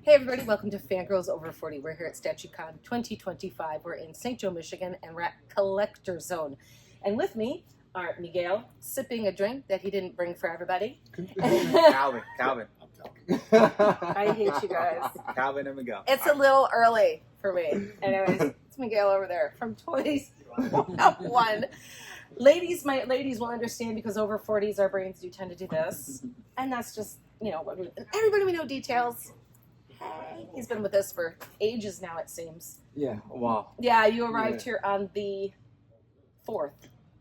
Hey everybody, welcome to Fangirls Over 40. We're here at StatueCon 2025. We're in St. Joe, Michigan, and we're at Collector Zone. And with me are Miguel, sipping a drink that he didn't bring for everybody. Calvin. I hate you guys. Calvin and Miguel. It's a little early for me. Anyways, it's Miguel over there from Toys 101. Ladies will understand because over 40s our brains do tend to do this. And that's just, everybody we know details. Hey, he's been with us for ages now, it seems. Yeah, wow. Yeah, you arrived here on the 4th.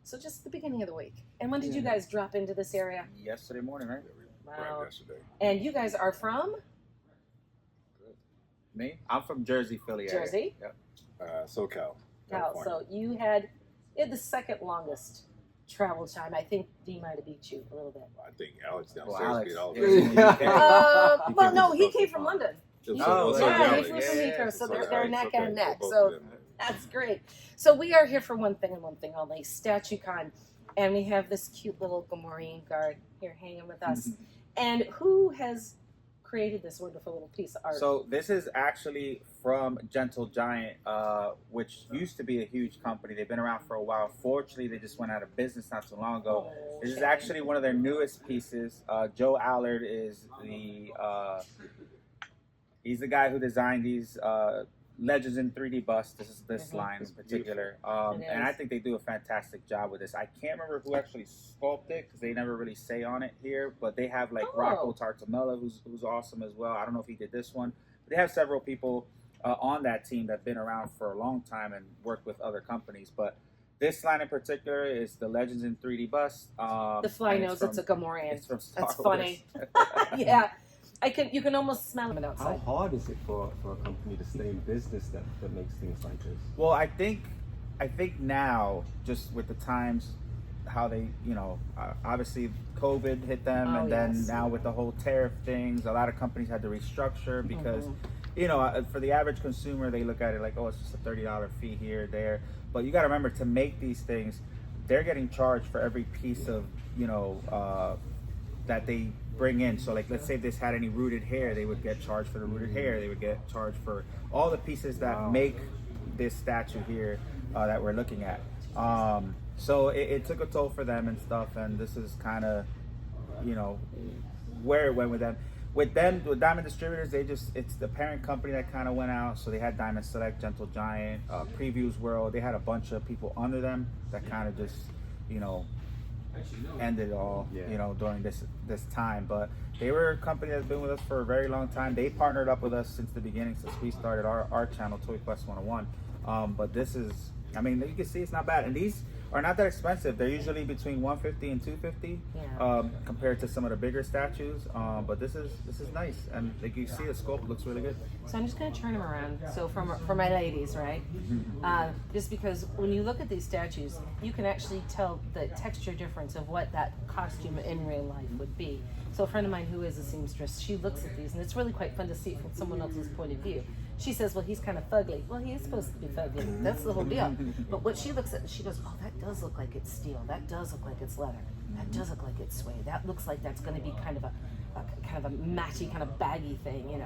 So just the beginning of the week. And when did you guys drop into this area? Yesterday morning, right? Wow. Right, yesterday. And you guys are from? Me? I'm from Jersey, Philly area. Jersey? Yep. SoCal. Cal. So you had the second longest travel time. I think D might have beat you a little bit. I think Alex downstairs Alex. beat all of Yeah. us. Well, no, he came from London. Oh, Yeah, yeah, he flew from Heathrow, so they're right, neck okay, and neck. both So of them. that's great. So we are here for one thing and one thing only, StatueCon. And we have this cute little Gamorrean Guard here hanging with us. And who has created this wonderful little piece of art? So this is actually from Gentle Giant, which used to be a huge company. They've been around for a while. Fortunately, they just went out of business not too long ago. This is actually one of their newest pieces. Joe Allard is he's the guy who designed these Legends in 3D busts. This line in particular, and I think they do a fantastic job with this. I can't remember who actually sculpted it because they never really say on it here, but they have like Rocco Tartamella, who's awesome as well. I don't know if he did this one, but they have several people on that team that've been around for a long time and worked with other companies. But this line in particular is the Legends in 3D bust. The fly knows it's a Gamorrean. It's from Star That's Wars. funny. Yeah. You can almost smell them outside. How hard is it for a company to stay in business that makes things like this? Well, I think now, just with the times, how they, obviously COVID hit them, and then now with the whole tariff things, a lot of companies had to restructure because, for the average consumer, they look at it like, oh, it's just a $30 fee here, there. But you got to remember, to make these things, they're getting charged for every piece of, that they bring in. So like, let's say this had any rooted hair, they would get charged for the rooted hair. They would get charged for all the pieces that make this statue here that we're looking at. So it took a toll for them and stuff, and this is kind of, where it went with them. With Diamond Distributors, it's the parent company that kind of went out. So they had Diamond Select, Gentle Giant, Previews World. They had a bunch of people under them that kind of just, ended all, during this time. But they were a company that's been with us for a very long time. They partnered up with us since the beginning, since we started our channel, Toy Quest 101. But this is, you can see it's not bad. And these are not that expensive. They're usually between $150 and $250 compared to some of the bigger statues. But this is nice, and like you see, the sculpt looks really good. So I'm just going to turn them around. So for my ladies, right? Just because when you look at these statues, you can actually tell the texture difference of what that costume in real life would be. So a friend of mine who is a seamstress, she looks at these, and it's really quite fun to see it from someone else's point of view. She says, well, he's kind of fugly. Well, he is supposed to be fugly. That's the whole deal. But what she looks at, she goes, oh, that does look like it's steel. That does look like it's leather. That does look like it's suede. That looks like that's going to be kind of a matty, kind of baggy thing,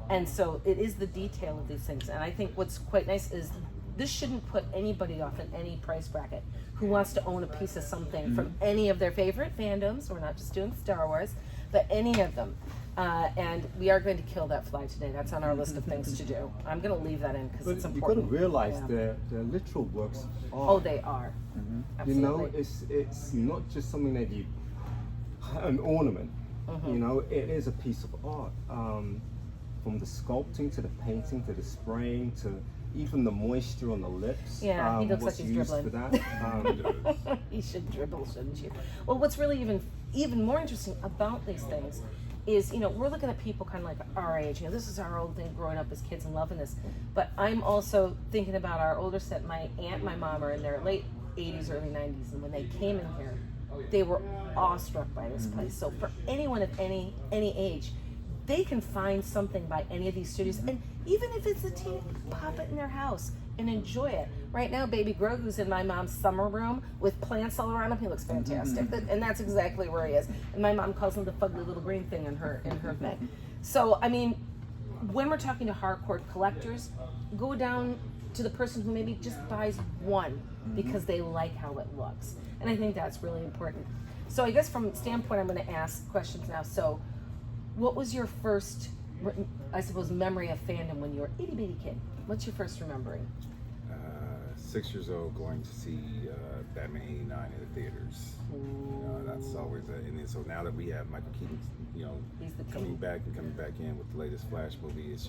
And so it is the detail of these things. And I think what's quite nice is this shouldn't put anybody off in any price bracket who wants to own a piece of something from any of their favorite fandoms. We're not just doing Star Wars, but any of them. And we are going to kill that fly today. That's on our list of things to do. I'm going to leave that in because it's important. You've got to realize they're literal works of art. Oh, they are. Absolutely. It's not just something that an ornament. It is a piece of art. From the sculpting to the painting to the spraying to even the moisture on the lips. Yeah, he looks like he's dribbling. For that. He should dribble, shouldn't you? Well, what's really even more interesting about these things is, we're looking at people kind of like our age. This is our old thing growing up as kids and loving this. But I'm also thinking about our older set. My aunt and my mom are in their late 80s, early 90s. And when they came in here, they were awestruck by this place. So for anyone of any age, they can find something by any of these studios. And even if it's a teeny pop it in their house and enjoy it. Right now, baby Grogu's in my mom's summer room with plants all around him. He looks fantastic. And that's exactly where he is. And my mom calls him the fugly little green thing in her thing. So, when we're talking to hardcore collectors, go down to the person who maybe just buys one because they like how it looks. And I think that's really important. So I guess from standpoint, I'm going to ask questions now. So what was your first, I suppose, memory of fandom when you were itty bitty kid? What's your first remembering? 6 years old, going to see Batman '89 in the theaters. That's always and then so now that we have Michael Keaton, He's the coming king. back in with the latest Flash movie, it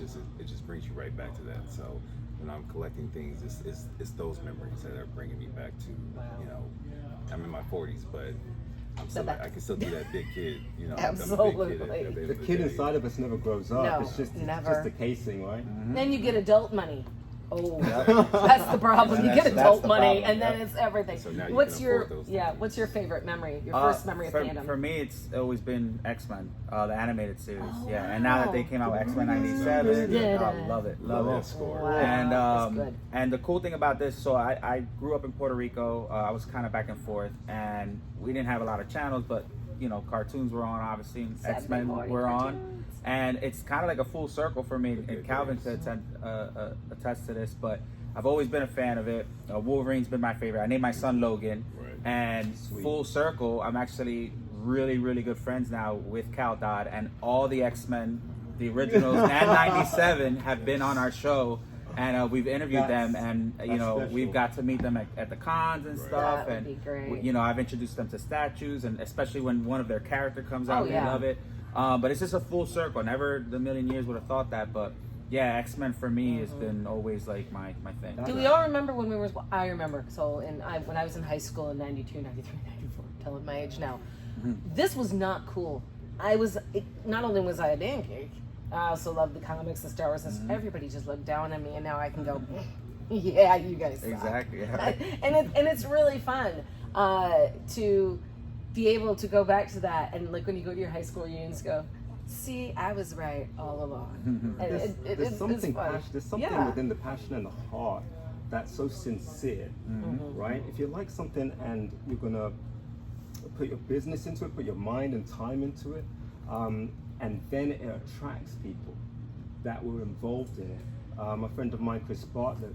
just brings you right back to that. So when I'm collecting things, it's those memories that are bringing me back to, I'm in my 40s, but I'm still, I can still be that big kid, Absolutely. I'm a big kid The kid inside of us never grows up. No, It's just never. the casing, right? Then you get adult money. Oh, that's the problem. And You get that's adult the money, problem, and then yep. it's everything. So now you What's can your afford those things. What's your favorite memory? Your first memory of fandom? For me, it's always been X-Men, the animated series. And now that they came out with X-Men '97, Yeah. I love it. That score. Wow, And that's good. and the cool thing about this, so I grew up in Puerto Rico. I was kind of back and forth, and we didn't have a lot of channels, but cartoons were on, obviously, and Saturday X-Men morning were on, cartoons. and it's kind of like a full circle for me. And Calvin could attest to this, but I've always been a fan of it. Wolverine's been my favorite. I named my son Logan, Right. and full circle, I'm actually really, really good friends now with Cal Dodd, and all the X-Men, the originals and '97 have been on our show. And we've interviewed them, and we've got to meet them at the cons and stuff. That would And be great. I've introduced them to statues, and especially when one of their character comes out, Oh, they yeah. love it. But it's just a full circle. Never in a million years would have thought that, but yeah, X-Men for me has been always like my thing. Do we all remember when we were? I remember. So when I was in high school in '92, '93, '94, telling my age now, this was not cool. Not only was I a pancake, I also loved the comics and Star Wars. And everybody just looked down on me, and now I can go, yeah, you guys suck. Exactly. Yeah. and it's really fun to be able to go back to that, and like when you go to your high school reunions, go, see, I was right all along. And There's something fun. there's something within the passion and the heart that's so sincere, right? If you like something and you're gonna put your business into it, put your mind and time into it, and then it attracts people that were involved in it. A friend of mine, Chris Bartlett,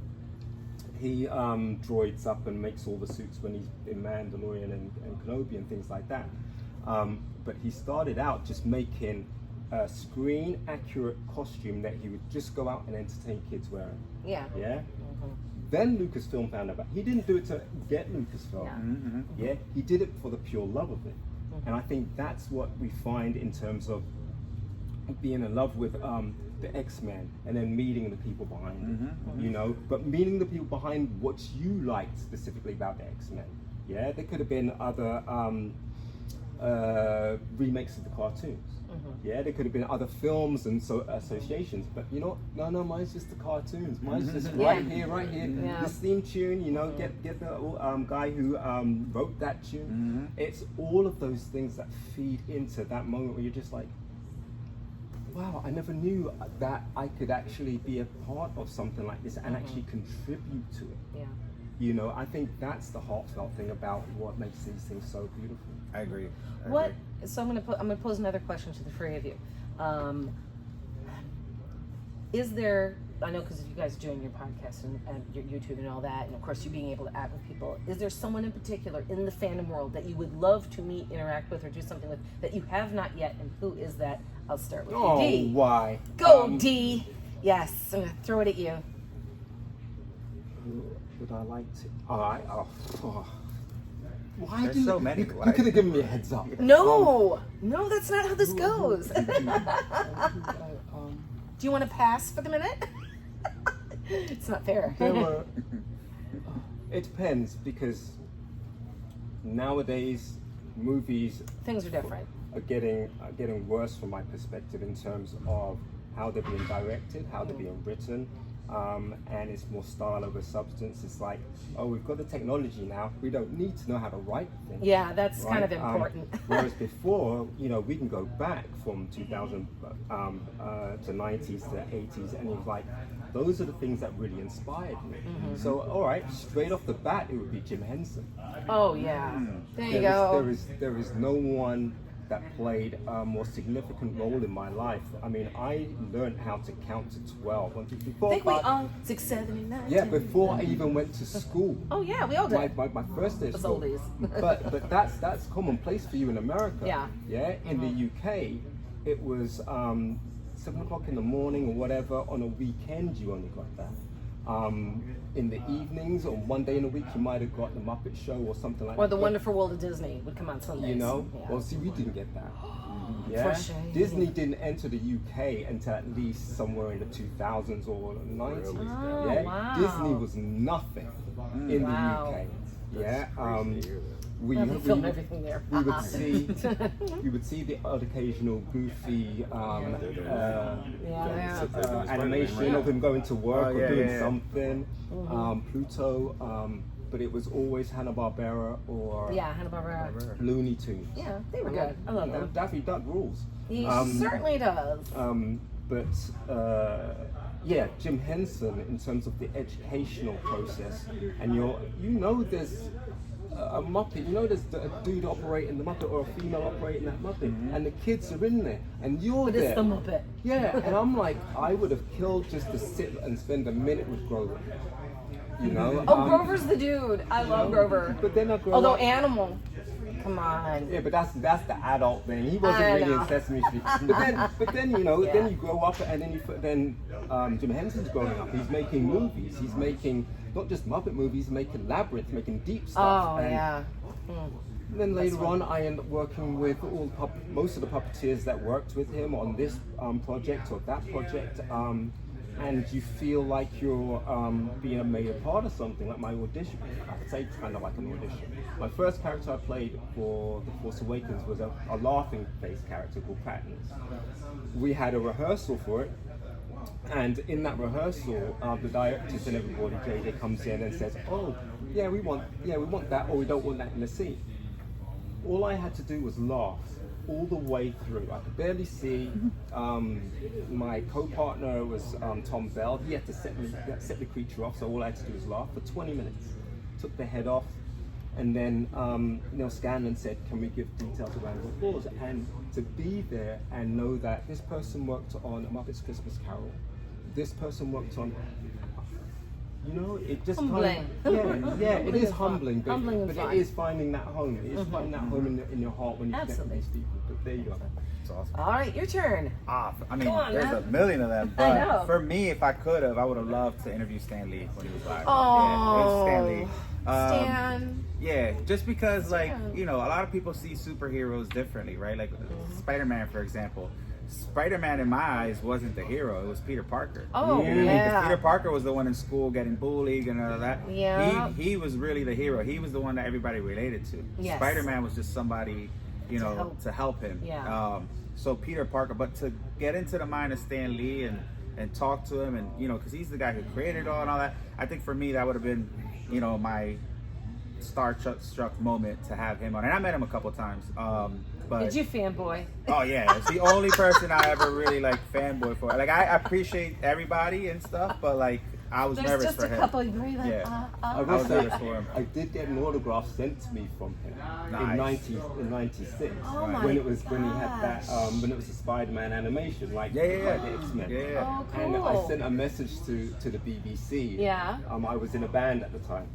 he droids up and makes all the suits when he's in Mandalorian and Kenobi and things like that. But he started out just making a screen accurate costume that he would just go out and entertain kids wearing. Yeah. Yeah. Then Lucasfilm found out. He didn't do it to get Lucasfilm. Yeah. He did it for the pure love of it. And I think that's what we find in terms of being in love with the X-Men and then meeting the people behind it. But meeting the people behind what you liked specifically about the X-Men. Yeah. There could have been other remakes of the cartoons. Yeah, there could have been other films and associations, but no, mine's just the cartoons. Mine's just right here. Yeah. This theme tune, get the guy who wrote that tune. It's all of those things that feed into that moment where you're just like, wow, I never knew that I could actually be a part of something like this and actually contribute to it. Yeah. I think that's the heartfelt thing about what makes these things so beautiful. I agree. So I'm gonna pose another question to the three of you. Is there? I know because you guys are doing your podcast and your YouTube and all that, and of course you being able to act with people. Is there someone in particular in the fandom world that you would love to meet, interact with, or do something with that you have not yet? And who is that? I'll start with you. D. Why? Go D. Yes, I'm gonna throw it at you. Who would I like to? Why There's so many. You could have given me a heads up. No, that's not how this goes. Do you want to pass for the minute? It's not fair. It depends, because nowadays movies Things are different. are getting worse from my perspective in terms of how they're being directed, how they're being written. And it's more style over substance. It's like, we've got the technology now. We don't need to know how to write things. Yeah, that's kind of right? important. Whereas before, we can go back from 2000 to 90s to 80s, and it's like, those are the things that really inspired me. So, all right, straight off the bat, it would be Jim Henson. Oh yeah, there you go. There is no one that played a more significant role in my life. I mean, I learned how to count to 12. Before I think we all 6, 7, 8, 9. yeah, 10. before I even went to school. Oh yeah, we all did. My first day of Us school. oldies. but that's commonplace for you in America. Yeah. Yeah. In the UK, it was 7 o'clock in the morning or whatever. On a weekend, you only got that. In the evenings or one day in a week, you might have got the Muppet Show or something like Or that. The Wonderful World of Disney would come on Sundays. You know, Yeah. well, see, we didn't get that. Yeah, For shame. Disney didn't enter the UK until at least somewhere in the 2000s or 90s. Oh, yeah, wow. Disney was nothing in Wow. the UK. Yeah, we Well, they filmed everything there. we would see the odd occasional goofy animation of him going to work or doing something. Pluto. But it was always Hanna-Barbera or Yeah, Hanna-Barbera. Looney Tunes. Yeah, they were good. I love them. Daffy Duck rules. He certainly does. Yeah, Jim Henson in terms of the educational process, and there's a Muppet, there's a dude operating the Muppet or a female operating that Muppet, and the kids are in there, and you're But there. it's the Muppet. Yeah, and I'm like, I would have killed just to sit and spend a minute with Grover. You know? Oh, Grover's the dude. I love Grover. But then I grow Although up. Animal, come on. Yeah, but that's the adult thing. He wasn't I really know. in Sesame Street. But then Yeah. then you grow up, and then Jim Henson's growing up. He's making movies. He's making not just Muppet movies. He's making Labyrinth, making deep stuff. Oh, and yeah. And then later on, I end up working with most of the puppeteers that worked with him on this project or that project. And you feel like you're being made a part of something, like my audition. I'd say kind of like an audition. My first character I played for The Force Awakens was a laughing face character called Patton's. We had a rehearsal for it, and in that rehearsal, the directors and everybody, JJ comes in and says, "Oh, yeah, we want that, or we don't want that in the scene." All I had to do was laugh all the way through. I could barely see. My co-partner was Tom Bell. He had to set the creature off, so all I had to do was laugh for 20 minutes. Took the head off, and then Neil Scanlon said, "Can we give details around the applause?" And to be there and know that this person worked on A Muppet's Christmas Carol, this person worked on. It just Humbling. it is humbling, but, Humbling and but fun. it is finding that home. It is finding that home in your heart when you connect with Absolutely. these people. But there you go. It's awesome. All right, your turn. I mean, Go on, there's man. a million of them. I But know. for me, if I could have, I would have loved to interview Stan Lee when he was live. Oh, Yeah, it was Stan Lee. Stan. Yeah, just because, like, Stan. a lot of people see superheroes differently, right? Like Spider-Man, for example. Spider-Man, in my eyes, wasn't the hero. It was Peter Parker. Oh, You know what I mean? 'Cause yeah. Peter Parker was the one in school getting bullied and all that. Yeah. He was really the hero. He was the one that everybody related to. Yes. Spider-Man was just somebody, help. to help him. Yeah. So Peter Parker, but to get into the mind of Stan Lee and talk to him, and because he's the guy who created it all and all that, I think for me that would have been, my starstruck moment to have him on. And I met him a couple times. But Did you fanboy? oh yeah, it's the only person I ever really fanboy for. Like I appreciate everybody and stuff, but like I was There's nervous just for a him. couple you really like. Yeah. I was will say, nervous for him. I did get an autograph sent to me from him Nice. in '96 Oh my when he had that gosh. when it was the Spider-Man animation, like Yeah. the X-Men. Yeah. Oh, cool. And I sent a message to the BBC. Yeah. I was in a band at the time,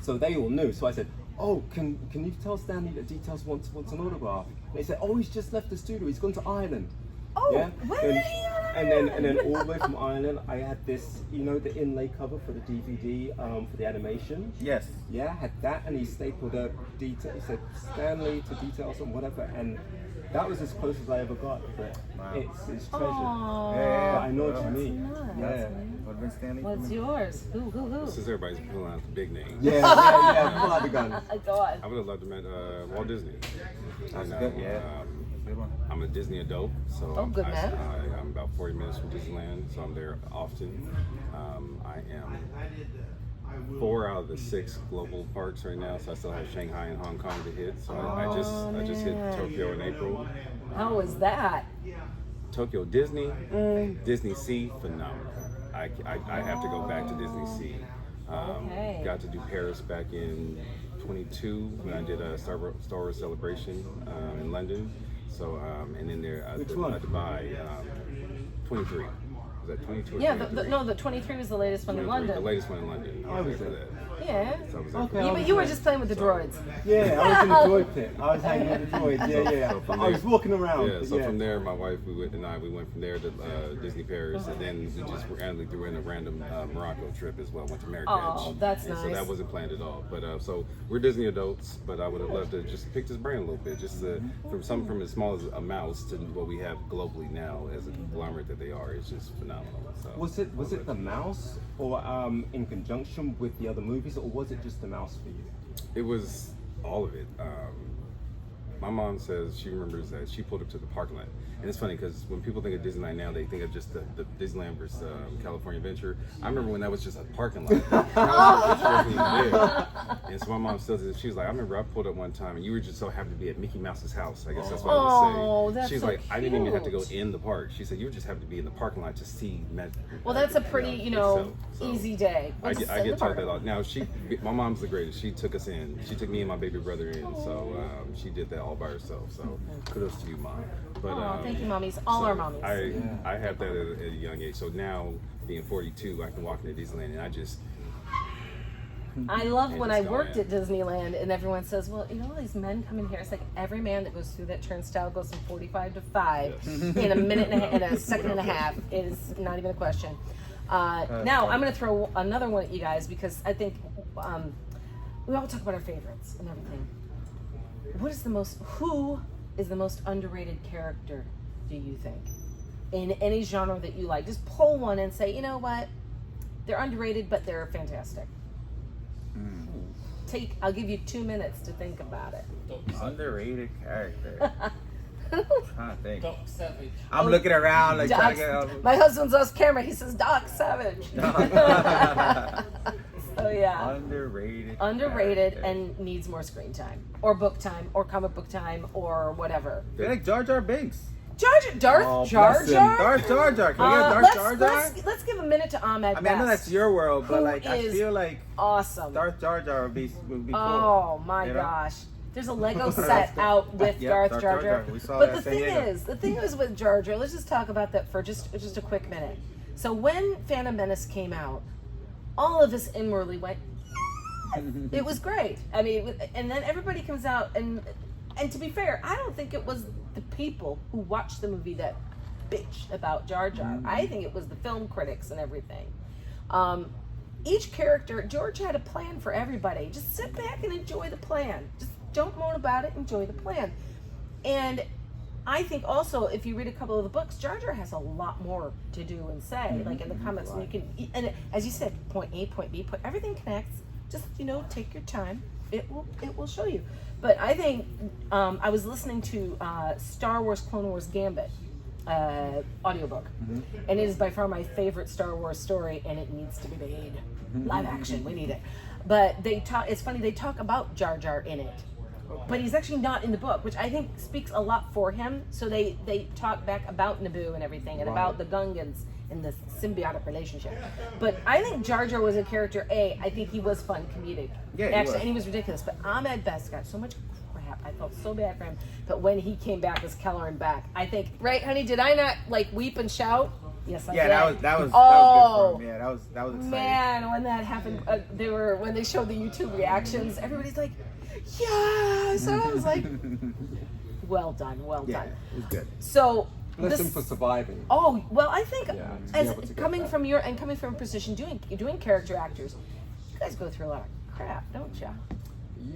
so they all knew. So I said, "Oh, can you tell Stanley that Details wants an autograph?" And they said, "Oh, he's just left the studio. He's gone to Ireland." Oh, Yeah. when And- did he go to and then all the way from Ireland, I had this, the inlay cover for the DVD for the animation. Yes. Yeah, I had that, and he stapled a detail. He said Stanley to Details and whatever, and that was as close as I ever got. But Wow. it's treasure. Oh, Yeah. But I know what you that's mean. nice, Yeah. man. Would have been Stan Lee. for What's me. yours? Who? Since everybody's pulling out the big names, Yeah. Pull out the gun. God. I would have loved to meet Walt Disney. That's good. Yeah. Good one. I'm a Disney adult, so Oh, good man. I'm about 40 minutes from Disneyland, so I'm there often. I am 4 out of the 6 global parks right now, so I still have Shanghai and Hong Kong to hit. So I just hit man. Tokyo in April. How was that? Tokyo Disney, Disney Sea, phenomenal. I have to go back to Disney Sea. Okay. Got to do Paris back in 22 when I did a Star Wars celebration in London. So and then there at Dubai, 23. Was that 22 or Yeah, 23? the 23 was the latest one in 23, London. The latest one in London. I was there for that. Yeah. So I was Okay. there. But you were just playing with the droids. Yeah, I was in the droid pit. I was hanging with the droids. Yeah. So from I was there- walking around. Yeah, so from there, my wife, we went from there to Disney Paris, and then we just randomly threw in a random Morocco trip as well. Went to Marrakech. Oh, that's and So nice. that wasn't planned at all. But so we're Disney adults, but I would have loved to just pick this brand a little bit, just from as small as a mouse to what we have globally now as a conglomerate that they are. It's just phenomenal. So Was it the mouse, or in conjunction with the other movies, or was it just the mouse for you? It was all of it. My mom says she remembers that she pulled up to the parking lot. And it's funny because when people think of Disneyland now, they think of just the Disneyland versus California Adventure. I remember when that was just a parking lot. It wasn't even there. And so my mom still says, she was like, I remember I pulled up one time and you were just so happy to be at Mickey Mouse's house. I guess that's what I would say. Oh, that's She's so like, I didn't even have to go cute. in the park. She said, you were just happy to be in the parking lot to see Magic. Well, that's a pretty, so easy day. I Just get in the told park. that a lot. Now my mom's the greatest. She took us in. She took me and my baby brother in. So she did that all by herself. So kudos to you, Mom. But Oh, thank you, mommies. All our mommies. I have that at a young age. So now being 42, I can walk into Disneyland and I love And when just I go worked in. at Disneyland and everyone says, well, all these men come in here. It's like every man that goes through that turnstile goes from 45 to 5 in a minute and a second and a half. It is not even a question. Now, I'm going to throw another one at you guys because I think we all talk about our favorites and everything. Who is the most underrated character, do you think? In any genre that you like. Just pull one and say, you know what? They're underrated, but they're fantastic. I'll give you 2 minutes to think about it. Underrated character. I'm trying to think. Doc Savage. I'm looking around like trying to get. My husband's off camera. He says Doc Savage. So yeah, Underrated. underrated character. and needs more screen time, or book time, or comic book time, or whatever. I feel like Jar Jar Binks. Darth Oh, Jar bless him. Jar. Darth Jar Jar. Can we get Darth Jar Jar? Let's give a minute to Ahmed. I mean, I know Best. that's your world, but Who like, I is feel like awesome. Darth Jar Jar would be cool. Oh my You know? gosh. There's a Lego set out with Yeah, Darth Darth Jar Jar Jar. Jar. We saw But that the at San thing Diego. is with Jar Jar, let's just talk about that for just a quick minute. So when Phantom Menace came out, all of us inwardly went, it was great. I mean, and then everybody comes out and to be fair, I don't think it was the people who watched the movie that bitched about Jar Jar. I think it was the film critics and everything. Each character, George had a plan for everybody. Just sit back and enjoy the plan. Just don't moan about it, enjoy the plan. And I think also, if you read a couple of the books, Jar Jar has a lot more to do and say, like in the comics. And you can, and as you said, point A, point B, everything connects. Just take your time. It will show you. But I think I was listening to Star Wars Clone Wars Gambit audiobook, and it is by far my favorite Star Wars story, and it needs to be made live action. We need it. But it's funny, they talk about Jar Jar in it, but he's actually not in the book, which I think speaks a lot for him. So they talk back about Naboo and everything, and about the Gungans and the symbiotic relationship. But I think Jar Jar was a character. I think he was fun, comedic, Yeah, he actually, was. and he was ridiculous. But Ahmed Best got so much crap. I felt so bad for him. But when he came back as Kelleran back, I think, right, honey, did I not weep and shout? Yes, I did. Yeah, that was Oh, good for him. Yeah, that was exciting. man, when that happened, when they showed the YouTube reactions, everybody's like, yes. And I was like, well done. Yeah, it was good. So Bless him for surviving. Oh well, I think Yeah, to be as able to get coming that. from a position doing character actors, you guys go through a lot of crap, don't you?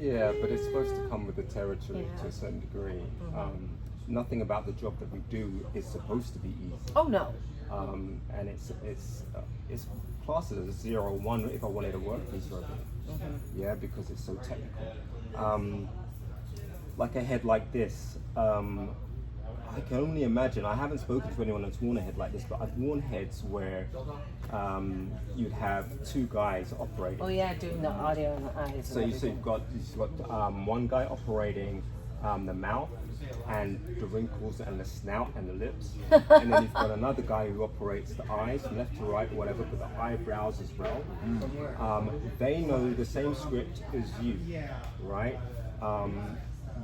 Yeah, but it's supposed to come with the territory Yeah. to a certain degree. Nothing about the job that we do is supposed to be easy. Oh no. And it's classed as a 0-1 if I wanted to work in Israel. Yeah, because it's so technical. Like a head like this, I can only imagine. I haven't spoken to anyone that's worn a head like this, but I've worn heads where you'd have two guys operating. Oh yeah, doing the audio and the eyes. So you've got one guy operating the mouth and the wrinkles and the snout and the lips. And then you've got another guy who operates the eyes from left to right, whatever, but the eyebrows as well. They know the same script as you, right?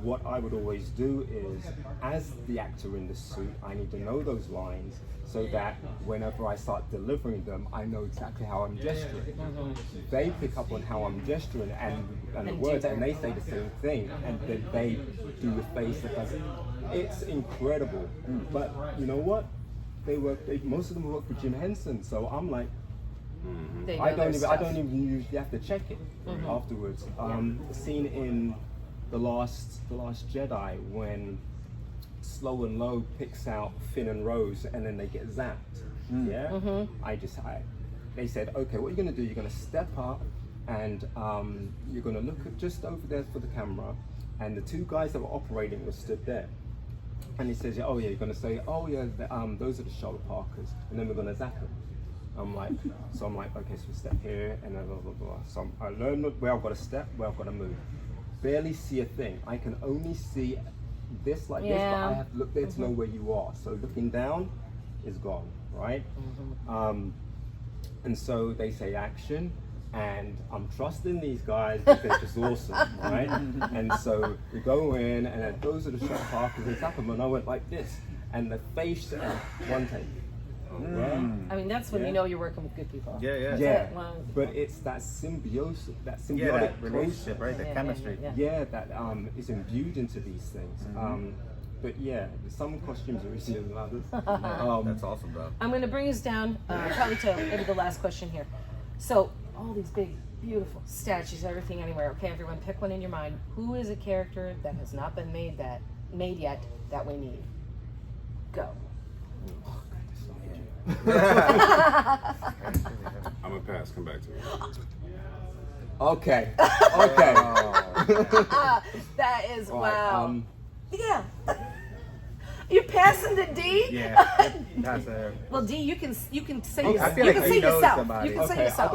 What I would always do is, as the actor in the suit, I need to know those lines so that whenever I start delivering them, I know exactly how I'm gesturing. They pick up on how I'm gesturing and the words, and they say the same thing, and then they do the face that does it. It's incredible. But you know what? Most of them work with Jim Henson, so I'm like, I don't even usually have to check it afterwards. The scene in the last Jedi when Slow and Low picks out Finn and Rose and then they get zapped. They said, okay, what you're gonna do, you're gonna step up and you're gonna look at just over there for the camera, and the two guys that were operating were stood there. And he says, oh yeah, you're gonna say, oh yeah, those are the Sherlock Parkers, and then we're gonna zap them. I'm like, okay, so we step here, and then blah, blah, blah. So I learned where I've got to step, where I've got to move. Barely see a thing. I can only see this like this, but I have to look there to know where you are. So looking down is gone, right? And so they say action, and I'm trusting these guys because they're just awesome, right? And so we go in, and then those are the shot parkers, and zap them, and I went like this, and the face, and one take. I mean, that's when you know you're working with good people. Yeah. But it's that symbiosis, that symbiotic that relationship, right? The chemistry. That is imbued into these things. But yeah, some costumes are easier than others. That's awesome, bro. I'm going to bring us down, probably to maybe the last question here. So, all these big, beautiful statues, everything, anywhere. Okay, everyone, pick one in your mind. Who is a character that has not been made yet that we need? Go. I'm gonna pass. Come back to me. Okay. That is wow. Right, You're passing the D. Yeah, that's a. Well, D, you can say I feel you like can he say knows yourself. somebody. You can say yourself.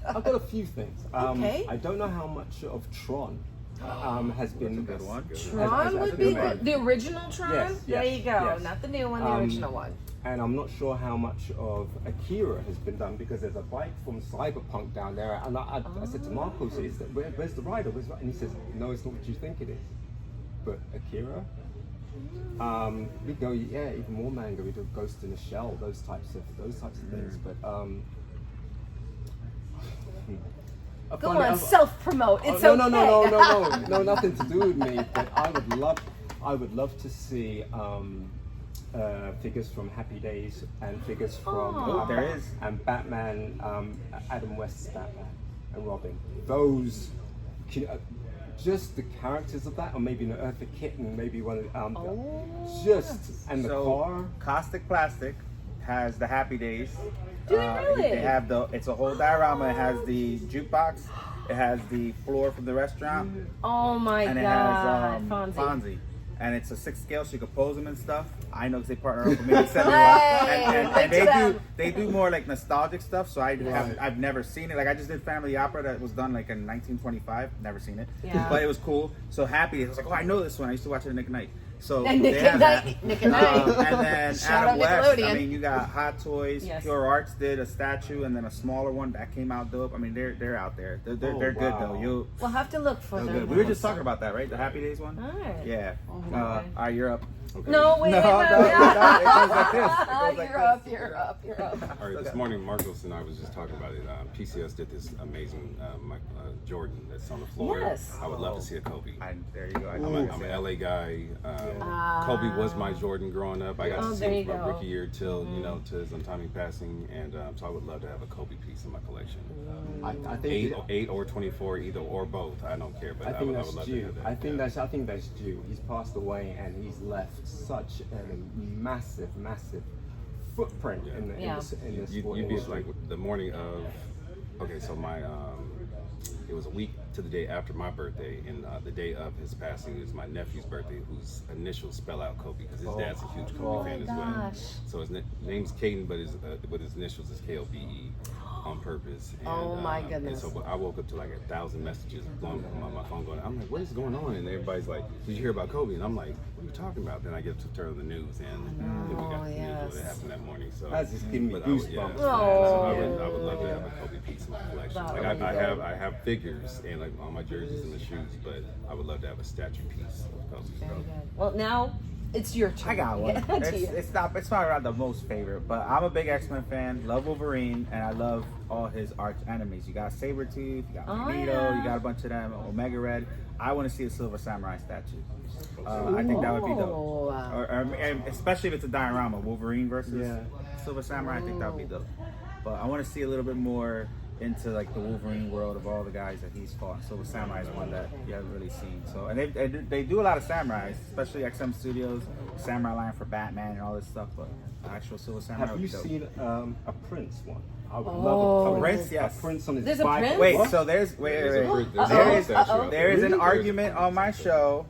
I've got a few things. Okay. I don't know how much of Tron has been. That's a good one. Tron would be the original Tron. Yes, There you go. yes. Not the new one, the original one. And I'm not sure how much of Akira has been done because there's a bike from Cyberpunk down there. And I said to Marco, where's the rider? And he says, no, it's not what you think it is. But Akira? We go, even more manga. We do Ghost in the Shell, those types of things. But Go on, self-promote. It's no, okay. No, nothing to do with me. But I would love to see figures from Happy Days and figures from there is and Batman, Adam West's Batman and Robin. Those, just the characters of that, or maybe an Eartha Kitten, maybe one of and the car. Caustic Plastic has the Happy Days. Do they really? They have it's a whole diorama. It has the jukebox. It has the floor from the restaurant. Oh my and God, it has Fonzie. And it's a 6 scale, so you can pose them and stuff. I know because they partner up with me. And they do more like nostalgic stuff. So I've never seen it. Like I just did Family Opera that was done like in 1925. Never seen it, but it was cool. So Happy, I was like, I know this one. I used to watch it at Nick at Night. So Nick at Night. And then Shout Adam out West. Nickelodeon. I mean, you got Hot Toys. Yes. Pure Arts did a statue, and then a smaller one that came out dope. I mean, they're out there. They're good though. We'll have to look for them. We were just talking about that, right? The Happy Days one. All right. Yeah. Okay. All right, you're up. Okay. No, wait. No, it goes like this. You're up. All right, this morning Marcos and I was just talking about it. PCS did this amazing Jordan that's on the floor. Yes. I would love to see a Kobe. There you go. I'm an LA guy. Kobe was my Jordan growing up. I got to see him from my rookie year till to his untimely passing, and so I would love to have a Kobe piece in my collection. I think 8 or 24, either or both. I don't care, but I would love to have that. I think that's due. He's passed away, and he's left such a massive footprint in this sport. You'd be like the morning of. Okay, so my it was a week to the day after my birthday, and the day of his passing is my nephew's birthday, whose initials spell out Kobe because his dad's a huge Kobe fan as well. So his name's Caden, but his initials is KOBE. on purpose. And, Oh my And goodness. so I woke up to like 1,000 messages blowing on my phone going. I'm like, what is going on? And everybody's like, did you hear about Kobe? And I'm like, what are you talking about? Then I get to turn on the news, and then we got the news yes. what happened that morning. So That's just giving me but I would- goosebumps. so Oh. I would love to have a Kobe piece in my collection. That Like would be I have figures and like on my jerseys and the shoes, but I would love to have a statue piece of Kobe. Very good. Well, now it's your turn. I got one. Yeah, to you. It's not probably not the most favorite, but I'm a big X-Men fan. Love Wolverine, and I love all his arch enemies. You got Sabretooth, you got Magneto, yeah. you got a bunch of them. Omega Red. I want to see a Silver Samurai statue. I think that would be dope. Oh. And especially if it's a diorama, Wolverine versus Yeah. Silver Samurai. I think that would be dope. But I want to see a little bit more into like the Wolverine world of all the guys that he's fought. Silver Samurai is one that you haven't really seen. So and they do a lot of samurais, especially XM Studios, Samurai line for Batman and all this stuff. But actual Silver Samurai. Have would you be dope. seen a Prince one? I would Oh. love a Prince, yes. A Prince on his There's a bike. Prince? Wait, What? so there's There's a wait. there's There a is statue out there is an Really? argument on my show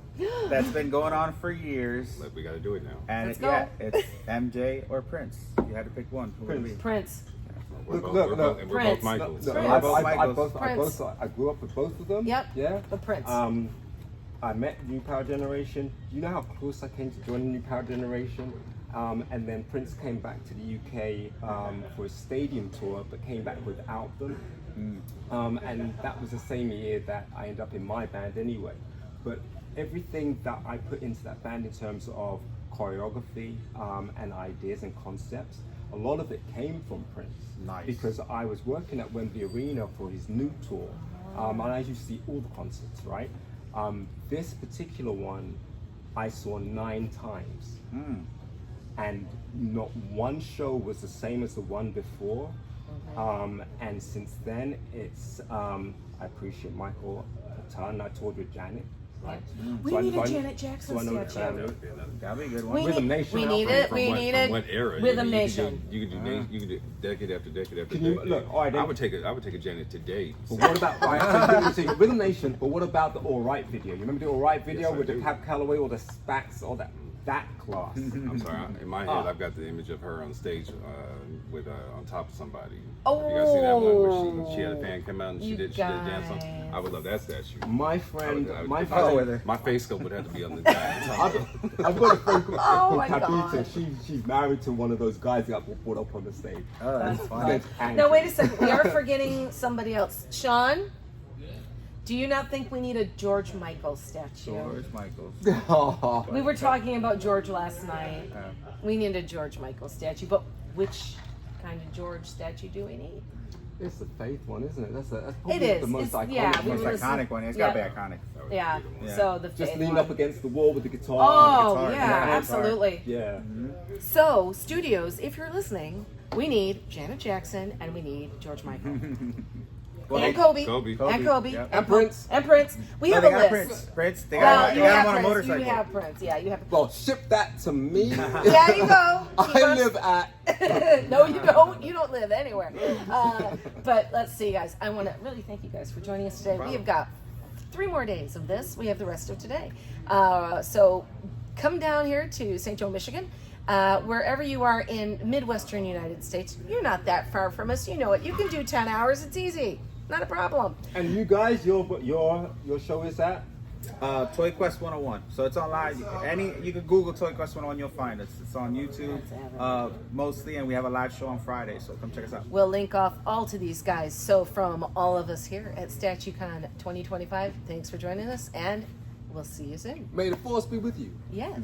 that's been going on for years, Like, we got to do it now. and Let's yeah, go. it's MJ or Prince. You had to pick one. Who would it be? Prince. We're Look, both, look, we're look. both, and we're Prince. both Michaels. No, Prince. I grew up with both of them. Yep. Yeah. The Prince. I met New Power Generation. You know how close I came to joining New Power Generation? And then Prince came back to the UK for a stadium tour, but came back without them. And that was the same year that I ended up in my band anyway. But everything that I put into that band in terms of choreography and ideas and concepts, a lot of it came from Prince. Nice. Because I was working at Wembley Arena for his new tour. And I used to see all the concerts, right? This particular one, I saw 9 times. And not one show was the same as the one before. And since then, it's, I appreciate Michael a ton. I toured with Janet, right? We So I- need so a I- Janet Jackson so I know the statue. family. That'd be a good one. We Rhythm need, Nation we out need from- it. From We what- need from it. what era? Rhythm You Nation. could do you could do decade after decade after Can you- decade. look, all right, then- I would take a Janet today. But what about Rhythm Nation? But what about the All Right video? You remember the All Right video Yes, I with the do. Cab Calloway, all the Spats, all that class? I'm sorry. In my head, I've got the image of her on stage with on top of somebody. You guys see that one where she had a fan come out and she You did dance on? guys. I would love that statue. My friend, I would- my if I- friend, with her. My face sculpt would have to be on the top. I've got a friend called Oh my Tabitha. God. She's married to one of those guys that got brought up on the stage. Oh, that's fine. That's angry. No, wait a second. We are forgetting somebody else. Sean, do you not think we need a George Michael statue? George Michaels. Oh, We were talking about George last night. We need a George Michael statue, but which kind of George statue do we need? it's the Faith one, isn't it? That's probably It is. the most It's- iconic. yeah, we one. Most were iconic one. It's gotta Yeah. be iconic. Yeah. Yeah. So the Just fifth lean one. up against the wall with the guitar. Oh guitar, yeah, yeah, absolutely. Yeah. So studios, if you're listening, we need Janet Jackson and we need George Michael. And Kobe. Kobe. And Kobe. Yep. And Prince. And Prince. We No, have they a got list. Prince. Prince. They Well, got you him have on a Prince. motorcycle. You have Prince. Yeah, you have. Well, ship that to me. There you go. Keep I us- live at. No, you don't. You don't live anywhere. But let's see, guys. I want to really thank you guys for joining us today. We have got 3 more days of this. We have the rest of today. So come down here to St. Joe, Michigan. Wherever you are in Midwestern United States, you're not that far from us. You know it. You can do 10 hours. It's easy. Not a problem. And you guys, your show is at? Toy Quest 101. So it's online. You can Google Toy Quest 101, you'll find us. It's on YouTube mostly, and we have a live show on Friday. So come check us out. We'll link off all to these guys. So from all of us here at StatueCon 2025, thanks for joining us, and we'll see you soon. May the force be with you. Yes.